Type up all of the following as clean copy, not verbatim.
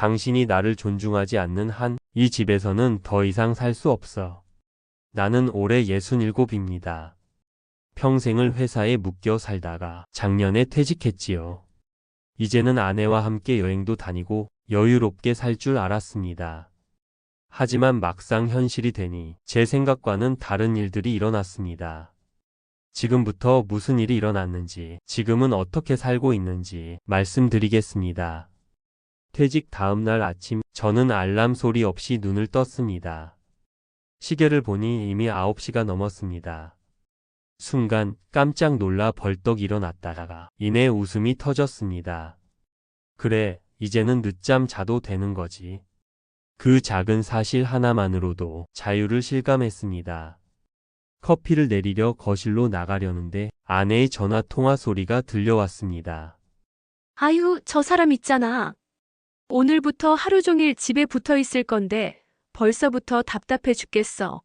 당신이 나를 존중하지 않는 한 이 집에서는 더 이상 살 수 없어. 나는 올해 67입니다. 평생을 회사에 묶여 살다가 작년에 퇴직했지요. 이제는 아내와 함께 여행도 다니고 여유롭게 살 줄 알았습니다. 하지만 막상 현실이 되니 제 생각과는 다른 일들이 일어났습니다. 지금부터 무슨 일이 일어났는지, 지금은 어떻게 살고 있는지 말씀드리겠습니다. 퇴직 다음 날 아침, 저는 알람 소리 없이 눈을 떴습니다. 시계를 보니 이미 9시가 넘었습니다. 순간 깜짝 놀라 벌떡 일어났다가 이내 웃음이 터졌습니다. 그래, 이제는 늦잠 자도 되는 거지. 그 작은 사실 하나만으로도 자유를 실감했습니다. 커피를 내리려 거실로 나가려는데 아내의 전화 통화 소리가 들려왔습니다. 아유, 저 사람 있잖아. 오늘부터 하루 종일 집에 붙어 있을 건데 벌써부터 답답해 죽겠어.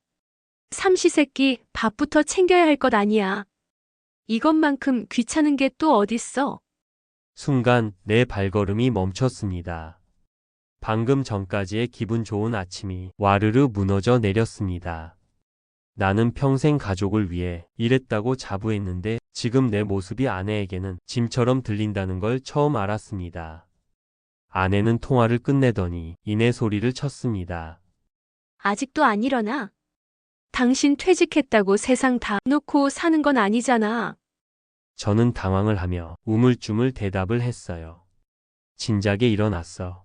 삼시세끼 밥부터 챙겨야 할 것 아니야. 이것만큼 귀찮은 게 또 어딨어? 순간 내 발걸음이 멈췄습니다. 방금 전까지의 기분 좋은 아침이 와르르 무너져 내렸습니다. 나는 평생 가족을 위해 일했다고 자부했는데 지금 내 모습이 아내에게는 짐처럼 들린다는 걸 처음 알았습니다. 아내는 통화를 끝내더니 이내 소리를 쳤습니다. 아직도 안 일어나? 당신 퇴직했다고 세상 다 놓고 사는 건 아니잖아. 저는 당황을 하며 우물쭈물 대답을 했어요. 진작에 일어났어.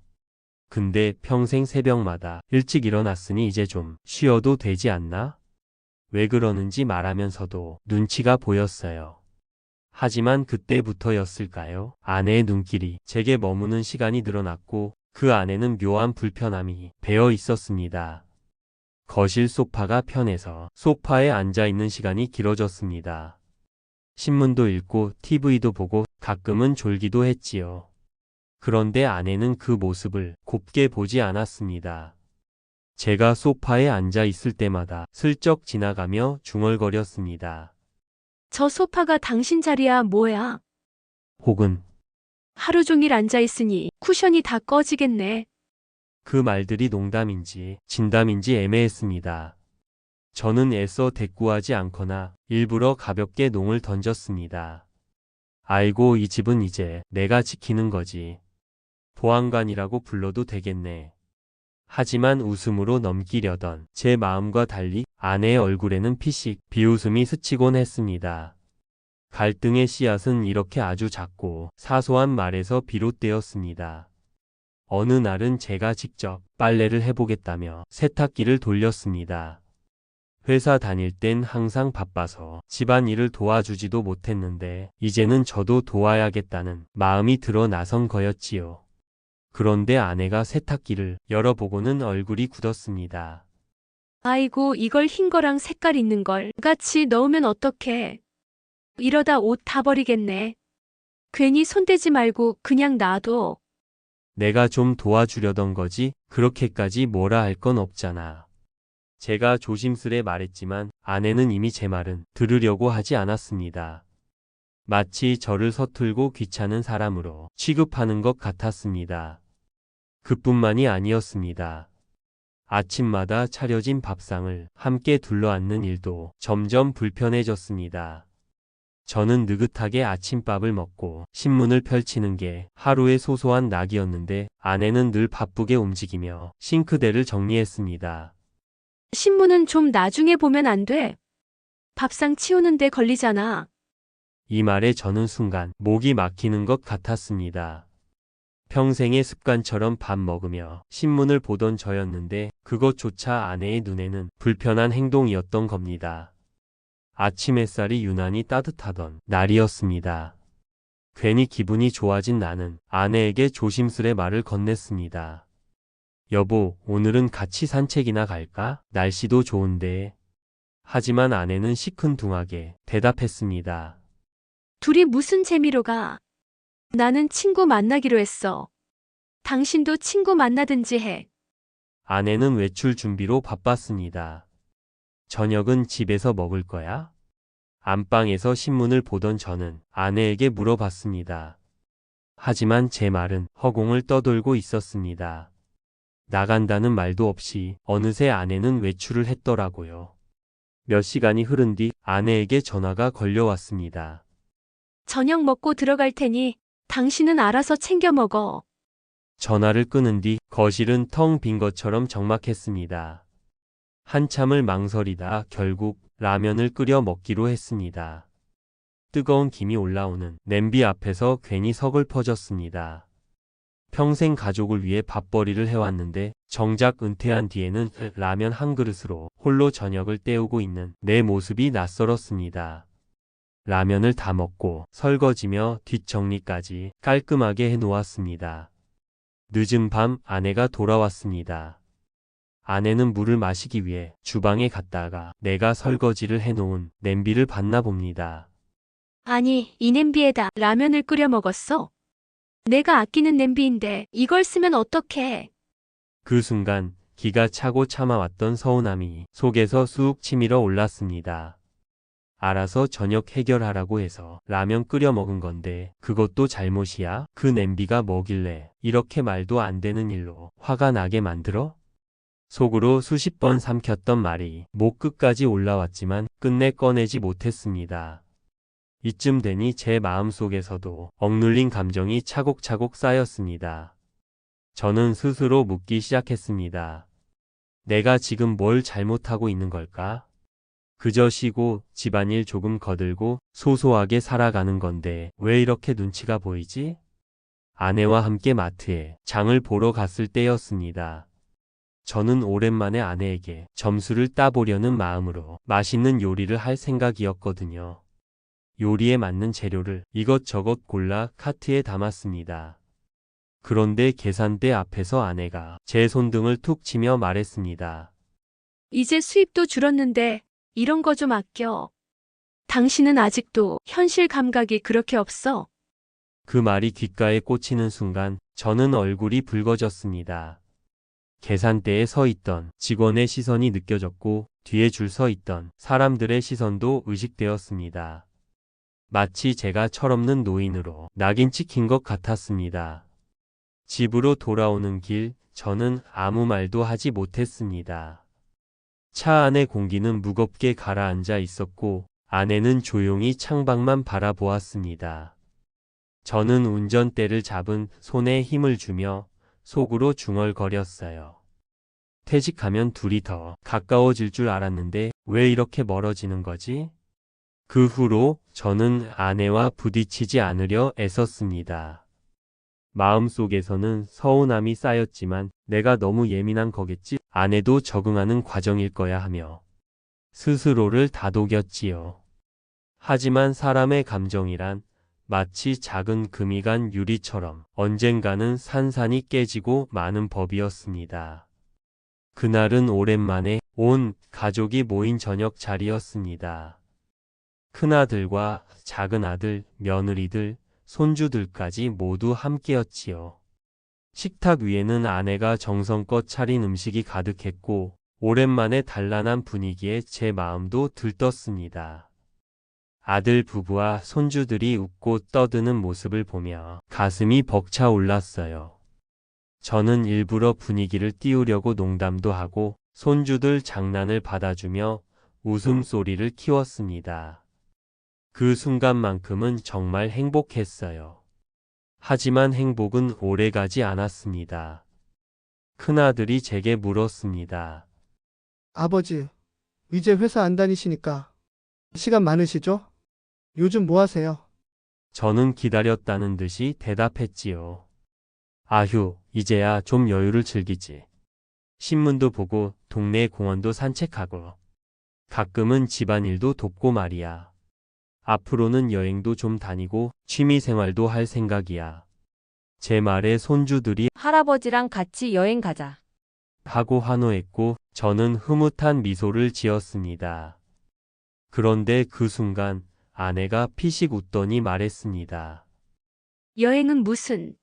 근데 평생 새벽마다 일찍 일어났으니 이제 좀 쉬어도 되지 않나? 왜 그러는지 말하면서도 눈치가 보였어요. 하지만 그때부터였을까요? 아내의 눈길이 제게 머무는 시간이 늘어났고 그 안에는 묘한 불편함이 배어 있었습니다. 거실 소파가 편해서 소파에 앉아 있는 시간이 길어졌습니다. 신문도 읽고 TV도 보고 가끔은 졸기도 했지요. 그런데 아내는 그 모습을 곱게 보지 않았습니다. 제가 소파에 앉아 있을 때마다 슬쩍 지나가며 중얼거렸습니다. 저 소파가 당신 자리야 뭐야? 혹은 하루 종일 앉아 있으니 쿠션이 다 꺼지겠네. 그 말들이 농담인지 진담인지 애매했습니다. 저는 애써 대꾸하지 않거나 일부러 가볍게 농을 던졌습니다. 아이고, 이 집은 이제 내가 지키는 거지. 보안관이라고 불러도 되겠네. 하지만 웃음으로 넘기려던 제 마음과 달리 아내의 얼굴에는 피식 비웃음이 스치곤 했습니다. 갈등의 씨앗은 이렇게 아주 작고 사소한 말에서 비롯되었습니다. 어느 날은 제가 직접 빨래를 해보겠다며 세탁기를 돌렸습니다. 회사 다닐 땐 항상 바빠서 집안일을 도와주지도 못했는데 이제는 저도 도와야겠다는 마음이 들어 나선 거였지요. 그런데 아내가 세탁기를 열어보고는 얼굴이 굳었습니다. 아이고, 이걸 흰 거랑 색깔 있는 걸 같이 넣으면 어떡해. 이러다 옷 다 버리겠네. 괜히 손대지 말고 그냥 놔둬. 내가 좀 도와주려던 거지 그렇게까지 뭐라 할 건 없잖아. 제가 조심스레 말했지만 아내는 이미 제 말은 들으려고 하지 않았습니다. 마치 저를 서툴고 귀찮은 사람으로 취급하는 것 같았습니다. 그뿐만이 아니었습니다. 아침마다 차려진 밥상을 함께 둘러앉는 일도 점점 불편해졌습니다. 저는 느긋하게 아침밥을 먹고 신문을 펼치는 게 하루의 소소한 낙이었는데 아내는 늘 바쁘게 움직이며 싱크대를 정리했습니다. 신문은 좀 나중에 보면 안 돼. 밥상 치우는데 걸리잖아. 이 말에 저는 순간 목이 막히는 것 같았습니다. 평생의 습관처럼 밥 먹으며 신문을 보던 저였는데 그것조차 아내의 눈에는 불편한 행동이었던 겁니다. 아침 햇살이 유난히 따뜻하던 날이었습니다. 괜히 기분이 좋아진 나는 아내에게 조심스레 말을 건넸습니다. 여보, 오늘은 같이 산책이나 갈까? 날씨도 좋은데. 하지만 아내는 시큰둥하게 대답했습니다. 둘이 무슨 재미로 가? 나는 친구 만나기로 했어. 당신도 친구 만나든지 해. 아내는 외출 준비로 바빴습니다. 저녁은 집에서 먹을 거야? 안방에서 신문을 보던 저는 아내에게 물어봤습니다. 하지만 제 말은 허공을 떠돌고 있었습니다. 나간다는 말도 없이 어느새 아내는 외출을 했더라고요. 몇 시간이 흐른 뒤 아내에게 전화가 걸려왔습니다. 저녁 먹고 들어갈 테니 당신은 알아서 챙겨 먹어. 전화를 끊은 뒤 거실은 텅 빈 것처럼 적막했습니다. 한참을 망설이다 결국 라면을 끓여 먹기로 했습니다. 뜨거운 김이 올라오는 냄비 앞에서 괜히 서글퍼졌습니다. 평생 가족을 위해 밥벌이를 해왔는데 정작 은퇴한 뒤에는 라면 한 그릇으로 홀로 저녁을 때우고 있는 내 모습이 낯설었습니다. 라면을 다 먹고 설거지며 뒷정리까지 깔끔하게 해놓았습니다. 늦은 밤 아내가 돌아왔습니다. 아내는 물을 마시기 위해 주방에 갔다가 내가 설거지를 해놓은 냄비를 봤나 봅니다. 아니, 이 냄비에다 라면을 끓여 먹었어? 내가 아끼는 냄비인데 이걸 쓰면 어떡해? 그 순간 기가 차고 참아왔던 서운함이 속에서 쑥 치밀어 올랐습니다. 알아서 저녁 해결하라고 해서 라면 끓여 먹은 건데 그것도 잘못이야? 그 냄비가 뭐길래 이렇게 말도 안 되는 일로 화가 나게 만들어? 속으로 수십 번 삼켰던 말이 목 끝까지 올라왔지만 끝내 꺼내지 못했습니다. 이쯤 되니 제 마음속에서도 억눌린 감정이 차곡차곡 쌓였습니다. 저는 스스로 묻기 시작했습니다. 내가 지금 뭘 잘못하고 있는 걸까? 그저 쉬고 집안일 조금 거들고 소소하게 살아가는 건데 왜 이렇게 눈치가 보이지? 아내와 함께 마트에 장을 보러 갔을 때였습니다. 저는 오랜만에 아내에게 점수를 따보려는 마음으로 맛있는 요리를 할 생각이었거든요. 요리에 맞는 재료를 이것저것 골라 카트에 담았습니다. 그런데 계산대 앞에서 아내가 제 손등을 툭 치며 말했습니다. 이제 수입도 줄었는데 이런 거 좀 아껴. 당신은 아직도 현실 감각이 그렇게 없어. 그 말이 귓가에 꽂히는 순간 저는 얼굴이 붉어졌습니다. 계산대에 서 있던 직원의 시선이 느껴졌고 뒤에 줄 서 있던 사람들의 시선도 의식되었습니다. 마치 제가 철없는 노인으로 낙인 찍힌 것 같았습니다. 집으로 돌아오는 길 저는 아무 말도 하지 못했습니다. 차 안의 공기는 무겁게 가라앉아 있었고 아내는 조용히 창밖만 바라보았습니다. 저는 운전대를 잡은 손에 힘을 주며 속으로 중얼거렸어요. 퇴직하면 둘이 더 가까워질 줄 알았는데 왜 이렇게 멀어지는 거지? 그 후로 저는 아내와 부딪히지 않으려 애썼습니다. 마음속에서는 서운함이 쌓였지만 내가 너무 예민한 거겠지? 아내도 적응하는 과정일 거야 하며 스스로를 다독였지요. 하지만 사람의 감정이란 마치 작은 금이 간 유리처럼 언젠가는 산산이 깨지고 마는 법이었습니다. 그날은 오랜만에 온 가족이 모인 저녁 자리였습니다. 큰아들과 작은아들, 며느리들, 손주들까지 모두 함께였지요. 식탁 위에는 아내가 정성껏 차린 음식이 가득했고 오랜만에 단란한 분위기에 제 마음도 들떴습니다. 아들 부부와 손주들이 웃고 떠드는 모습을 보며 가슴이 벅차 올랐어요. 저는 일부러 분위기를 띄우려고 농담도 하고 손주들 장난을 받아주며 웃음소리를 키웠습니다. 그 순간만큼은 정말 행복했어요. 하지만 행복은 오래가지 않았습니다. 큰아들이 제게 물었습니다. 아버지, 이제 회사 안 다니시니까 시간 많으시죠? 요즘 뭐 하세요? 저는 기다렸다는 듯이 대답했지요. 아휴, 이제야 좀 여유를 즐기지. 신문도 보고 동네 공원도 산책하고 가끔은 집안일도 돕고 말이야. 앞으로는 여행도 좀 다니고 취미생활도 할 생각이야. 제 말에 손주들이 할아버지랑 같이 여행 가자. 하고 환호했고 저는 흐뭇한 미소를 지었습니다. 그런데 그 순간 아내가 피식 웃더니 말했습니다. 여행은 무슨.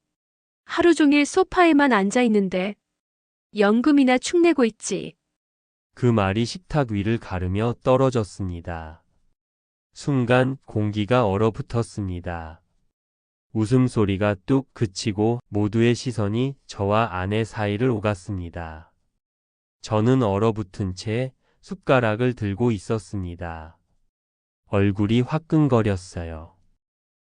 하루 종일 소파에만 앉아 있는데 연금이나 축내고 있지. 그 말이 식탁 위를 가르며 떨어졌습니다. 순간 공기가 얼어붙었습니다. 웃음소리가 뚝 그치고 모두의 시선이 저와 아내 사이를 오갔습니다. 저는 얼어붙은 채 숟가락을 들고 있었습니다. 얼굴이 화끈거렸어요.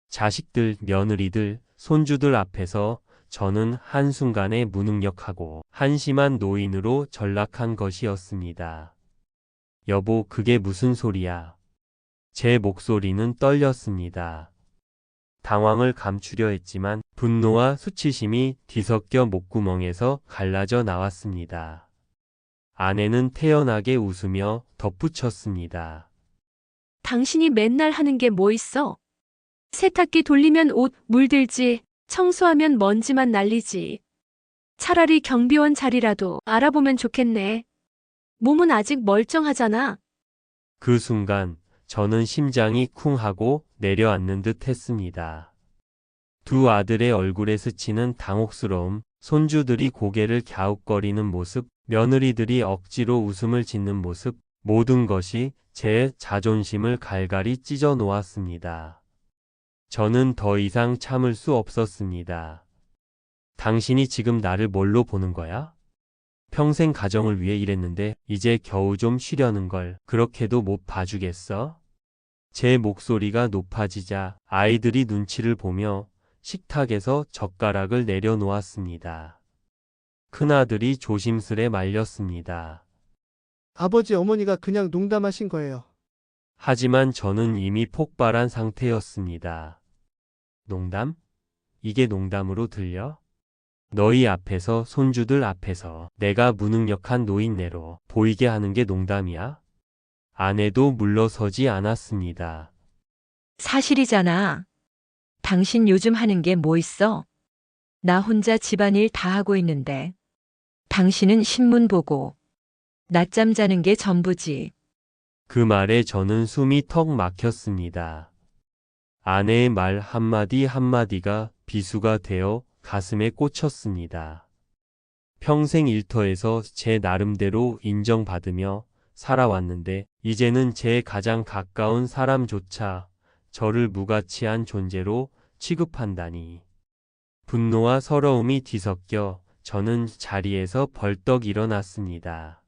자식들, 며느리들, 손주들 앞에서 저는 한순간에 무능력하고 한심한 노인으로 전락한 것이었습니다. 여보, 그게 무슨 소리야? 제 목소리는 떨렸습니다. 당황을 감추려 했지만 분노와 수치심이 뒤섞여 목구멍에서 갈라져 나왔습니다. 아내는 태연하게 웃으며 덧붙였습니다. 당신이 맨날 하는 게 뭐 있어? 세탁기 돌리면 옷 물들지, 청소하면 먼지만 날리지. 차라리 경비원 자리라도 알아보면 좋겠네. 몸은 아직 멀쩡하잖아. 그 순간 저는 심장이 쿵 하고 내려앉는 듯 했습니다. 두 아들의 얼굴에 스치는 당혹스러움, 손주들이 고개를 갸웃거리는 모습, 며느리들이 억지로 웃음을 짓는 모습, 모든 것이 제 자존심을 갈갈이 찢어 놓았습니다. 저는 더 이상 참을 수 없었습니다. 당신이 지금 나를 뭘로 보는 거야? 평생 가정을 위해 일했는데 이제 겨우 좀 쉬려는 걸 그렇게도 못 봐주겠어? 제 목소리가 높아지자 아이들이 눈치를 보며 식탁에서 젓가락을 내려놓았습니다. 큰아들이 조심스레 말렸습니다. 아버지, 어머니가 그냥 농담하신 거예요. 하지만 저는 이미 폭발한 상태였습니다. 농담? 이게 농담으로 들려? 너희 앞에서, 손주들 앞에서 내가 무능력한 노인네로 보이게 하는 게 농담이야? 아내도 물러서지 않았습니다. 사실이잖아. 당신 요즘 하는 게 뭐 있어? 나 혼자 집안일 다 하고 있는데. 당신은 신문 보고 낮잠 자는 게 전부지. 그 말에 저는 숨이 턱 막혔습니다. 아내의 말 한마디 한마디가 비수가 되어 가슴에 꽂혔습니다. 평생 일터에서 제 나름대로 인정받으며 살아왔는데 이제는 제 가장 가까운 사람조차 저를 무가치한 존재로 취급한다니. 분노와 서러움이 뒤섞여 저는 자리에서 벌떡 일어났습니다.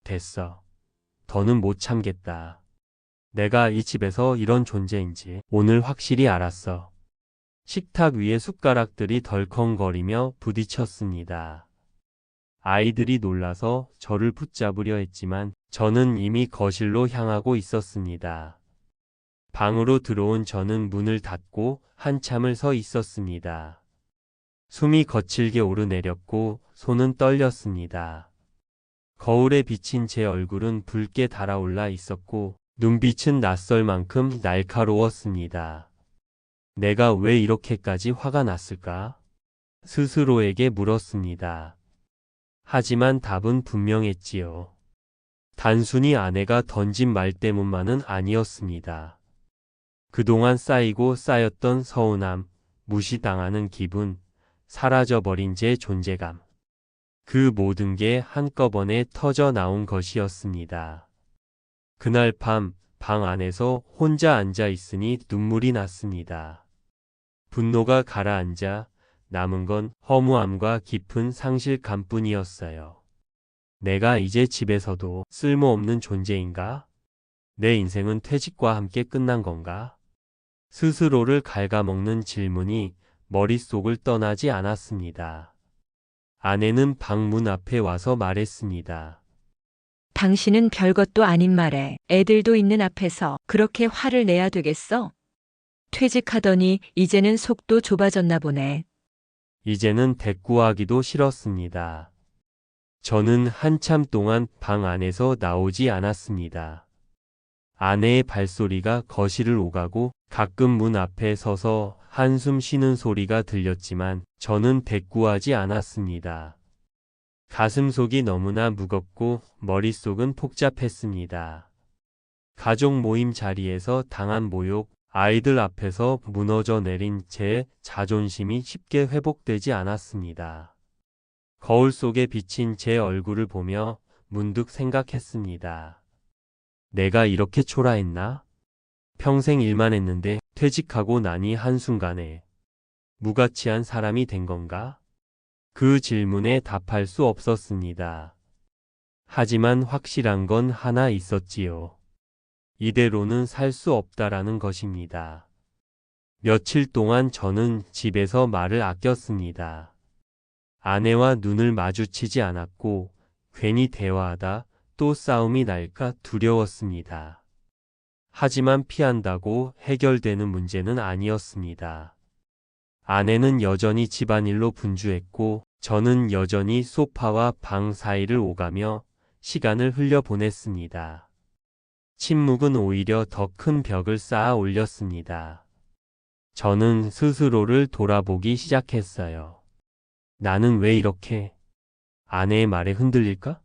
됐어. 더는 못 참겠다. 내가 이 집에서 이런 존재인지 오늘 확실히 알았어. 식탁 위에 숟가락들이 덜컹거리며 부딪혔습니다. 아이들이 놀라서 저를 붙잡으려 했지만 저는 이미 거실로 향하고 있었습니다. 방으로 들어온 저는 문을 닫고 한참을 서 있었습니다. 숨이 거칠게 오르내렸고 손은 떨렸습니다. 거울에 비친 제 얼굴은 붉게 달아올라 있었고 눈빛은 낯설 만큼 날카로웠습니다. 내가 왜 이렇게까지 화가 났을까? 스스로에게 물었습니다. 하지만 답은 분명했지요. 단순히 아내가 던진 말 때문만은 아니었습니다. 그동안 쌓이고 쌓였던 서운함, 무시당하는 기분, 사라져버린 제 존재감. 그 모든 게 한꺼번에 터져 나온 것이었습니다. 그날 밤, 방 안에서 혼자 앉아 있으니 눈물이 났습니다. 분노가 가라앉아 남은 건 허무함과 깊은 상실감뿐이었어요. 내가 이제 집에서도 쓸모없는 존재인가? 내 인생은 퇴직과 함께 끝난 건가? 스스로를 갉아먹는 질문이 머릿속을 떠나지 않았습니다. 아내는 방문 앞에 와서 말했습니다. 당신은 별것도 아닌 말에 애들도 있는 앞에서 그렇게 화를 내야 되겠어? 퇴직하더니 이제는 속도 좁아졌나 보네. 이제는 대꾸하기도 싫었습니다. 저는 한참 동안 방 안에서 나오지 않았습니다. 아내의 발소리가 거실을 오가고 가끔 문 앞에 서서 한숨 쉬는 소리가 들렸지만 저는 대꾸하지 않았습니다. 가슴속이 너무나 무겁고 머릿속은 복잡했습니다. 가족 모임 자리에서 당한 모욕, 아이들 앞에서 무너져 내린 제 자존심이 쉽게 회복되지 않았습니다. 거울 속에 비친 제 얼굴을 보며 문득 생각했습니다. 내가 이렇게 초라했나? 평생 일만 했는데 퇴직하고 나니 한순간에 무가치한 사람이 된 건가? 그 질문에 답할 수 없었습니다. 하지만 확실한 건 하나 있었지요. 이대로는 살 수 없다라는 것입니다. 며칠 동안 저는 집에서 말을 아꼈습니다. 아내와 눈을 마주치지 않았고 괜히 대화하다 또 싸움이 날까 두려웠습니다. 하지만 피한다고 해결되는 문제는 아니었습니다. 아내는 여전히 집안일로 분주했고 저는 여전히 소파와 방 사이를 오가며 시간을 흘려보냈습니다. 침묵은 오히려 더 큰 벽을 쌓아 올렸습니다. 저는 스스로를 돌아보기 시작했어요. 나는 왜 이렇게 아내의 말에 흔들릴까?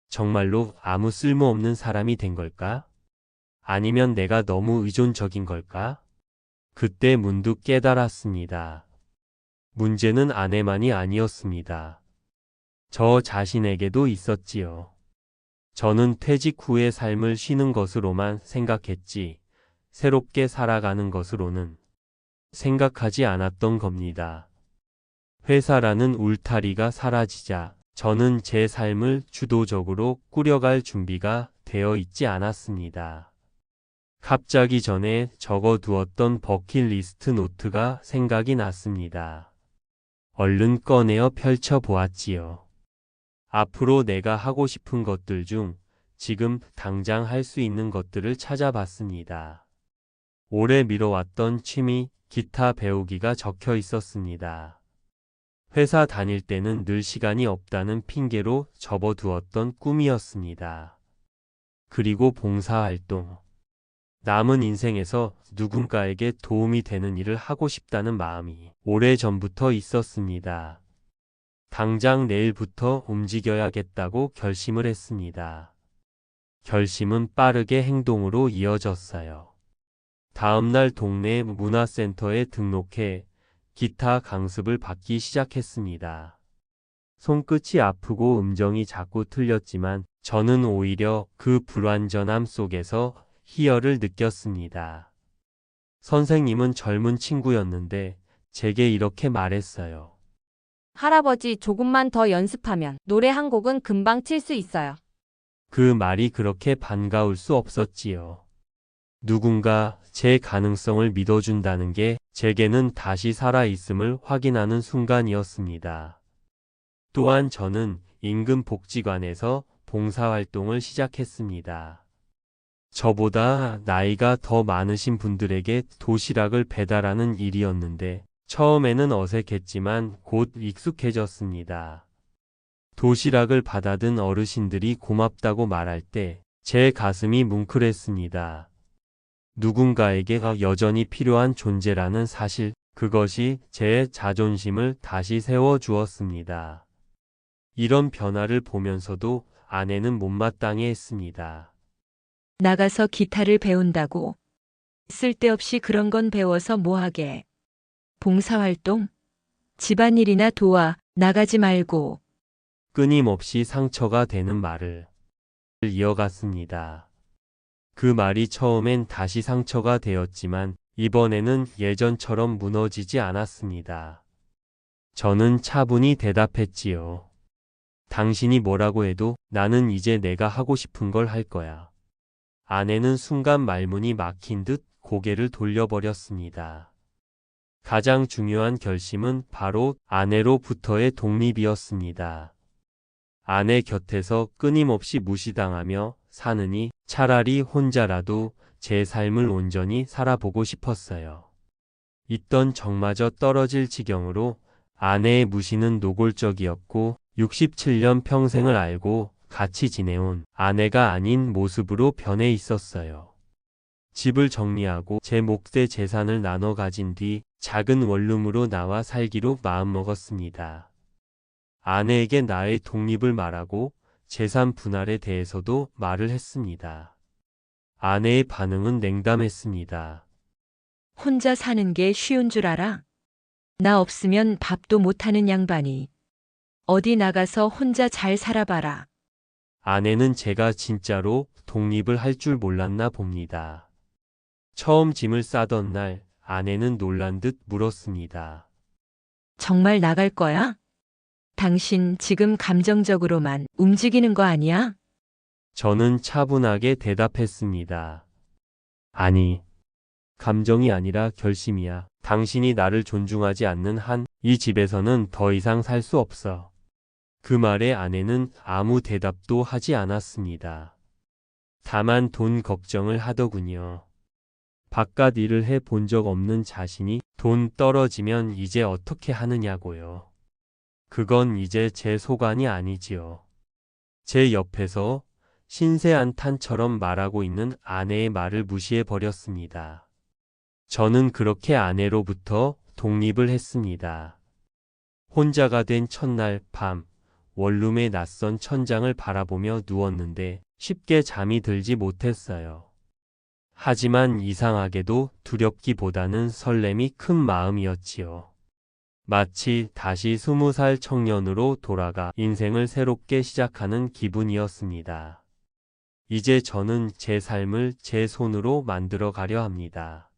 정말로 아무 쓸모없는 사람이 된 걸까? 아니면 내가 너무 의존적인 걸까? 그때 문득 깨달았습니다. 문제는 아내만이 아니었습니다. 저 자신에게도 있었지요. 저는 퇴직 후의 삶을 쉬는 것으로만 생각했지, 새롭게 살아가는 것으로는 생각하지 않았던 겁니다. 회사라는 울타리가 사라지자 저는 제 삶을 주도적으로 꾸려갈 준비가 되어 있지 않았습니다. 갑자기 전에 적어두었던 버킷리스트 노트가 생각이 났습니다. 얼른 꺼내어 펼쳐보았지요. 앞으로 내가 하고 싶은 것들 중 지금 당장 할 수 있는 것들을 찾아봤습니다. 오래 미뤄왔던 취미, 기타 배우기가 적혀 있었습니다. 회사 다닐 때는 늘 시간이 없다는 핑계로 접어두었던 꿈이었습니다. 그리고 봉사활동. 남은 인생에서 누군가에게 도움이 되는 일을 하고 싶다는 마음이 오래전부터 있었습니다. 당장 내일부터 움직여야겠다고 결심을 했습니다. 결심은 빠르게 행동으로 이어졌어요. 다음날 동네 문화센터에 등록해 기타 강습을 받기 시작했습니다. 손끝이 아프고 음정이 자꾸 틀렸지만 저는 오히려 그 불완전함 속에서 희열을 느꼈습니다. 선생님은 젊은 친구였는데 제게 이렇게 말했어요. 할아버지, 조금만 더 연습하면 노래 한 곡은 금방 칠 수 있어요. 그 말이 그렇게 반가울 수 없었지요. 누군가 제 가능성을 믿어준다는 게 제게는 다시 살아있음을 확인하는 순간이었습니다. 또한 저는 인근 복지관에서 봉사활동을 시작했습니다. 저보다 나이가 더 많으신 분들에게 도시락을 배달하는 일이었는데 처음에는 어색했지만 곧 익숙해졌습니다. 도시락을 받아든 어르신들이 고맙다고 말할 때 제 가슴이 뭉클했습니다. 누군가에게 여전히 필요한 존재라는 사실, 그것이 제 자존심을 다시 세워주었습니다. 이런 변화를 보면서도 아내는 못마땅해 했습니다. 나가서 기타를 배운다고. 쓸데없이 그런 건 배워서 뭐하게. 봉사활동? 집안일이나 도와, 나가지 말고. 끊임없이 상처가 되는 말을 이어갔습니다. 그 말이 처음엔 다시 상처가 되었지만 이번에는 예전처럼 무너지지 않았습니다. 저는 차분히 대답했지요. 당신이 뭐라고 해도 나는 이제 내가 하고 싶은 걸 할 거야. 아내는 순간 말문이 막힌 듯 고개를 돌려버렸습니다. 가장 중요한 결심은 바로 아내로부터의 독립이었습니다. 아내 곁에서 끊임없이 무시당하며 사느니 차라리 혼자라도 제 삶을 온전히 살아보고 싶었어요. 있던 정마저 떨어질 지경으로 아내의 무시는 노골적이었고 67년 평생을 알고 같이 지내온 아내가 아닌 모습으로 변해 있었어요. 집을 정리하고 제 몫의 재산을 나눠 가진 뒤 작은 원룸으로 나와 살기로 마음먹었습니다. 아내에게 나의 독립을 말하고 재산 분할에 대해서도 말을 했습니다. 아내의 반응은 냉담했습니다. 혼자 사는 게 쉬운 줄 알아? 나 없으면 밥도 못하는 양반이. 어디 나가서 혼자 잘 살아봐라. 아내는 제가 진짜로 독립을 할 줄 몰랐나 봅니다. 처음 짐을 싸던 날 아내는 놀란 듯 물었습니다. 정말 나갈 거야? 당신 지금 감정적으로만 움직이는 거 아니야? 저는 차분하게 대답했습니다. 아니, 감정이 아니라 결심이야. 당신이 나를 존중하지 않는 한 이 집에서는 더 이상 살 수 없어. 그 말에 아내는 아무 대답도 하지 않았습니다. 다만 돈 걱정을 하더군요. 바깥 일을 해 본 적 없는 자신이 돈 떨어지면 이제 어떻게 하느냐고요. 그건 이제 제 소관이 아니지요. 제 옆에서 신세한탄처럼 말하고 있는 아내의 말을 무시해 버렸습니다. 저는 그렇게 아내로부터 독립을 했습니다. 혼자가 된 첫날 밤, 원룸의 낯선 천장을 바라보며 누웠는데 쉽게 잠이 들지 못했어요. 하지만 이상하게도 두렵기보다는 설렘이 큰 마음이었지요. 마치 다시 20살 청년으로 돌아가 인생을 새롭게 시작하는 기분이었습니다. 이제 저는 제 삶을 제 손으로 만들어 가려 합니다.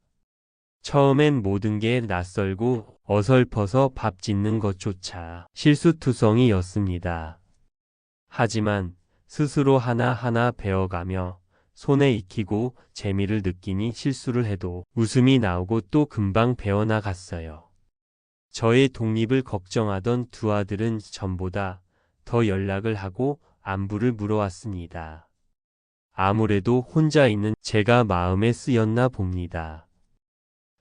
처음엔 모든 게 낯설고 어설퍼서 밥 짓는 것조차 실수투성이었습니다. 하지만 스스로 하나하나 배워가며 손에 익히고 재미를 느끼니 실수를 해도 웃음이 나오고 또 금방 배워나갔어요. 저의 독립을 걱정하던 두 아들은 전보다 더 연락을 하고 안부를 물어왔습니다. 아무래도 혼자 있는 제가 마음에 쓰였나 봅니다.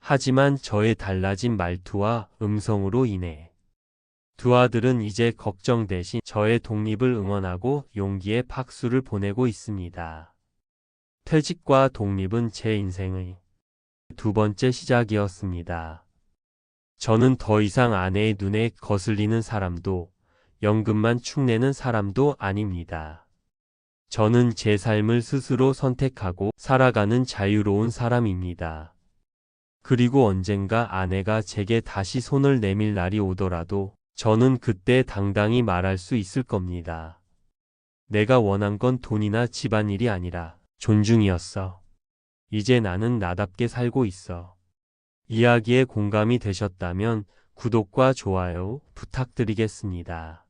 하지만 저의 달라진 말투와 음성으로 인해 두 아들은 이제 걱정 대신 저의 독립을 응원하고 용기의 박수를 보내고 있습니다. 퇴직과 독립은 제 인생의 두 번째 시작이었습니다. 저는 더 이상 아내의 눈에 거슬리는 사람도 연금만 축내는 사람도 아닙니다. 저는 제 삶을 스스로 선택하고 살아가는 자유로운 사람입니다. 그리고 언젠가 아내가 제게 다시 손을 내밀 날이 오더라도 저는 그때 당당히 말할 수 있을 겁니다. 내가 원한 건 돈이나 집안일이 아니라 존중이었어. 이제 나는 나답게 살고 있어. 이야기에 공감이 되셨다면 구독과 좋아요 부탁드리겠습니다.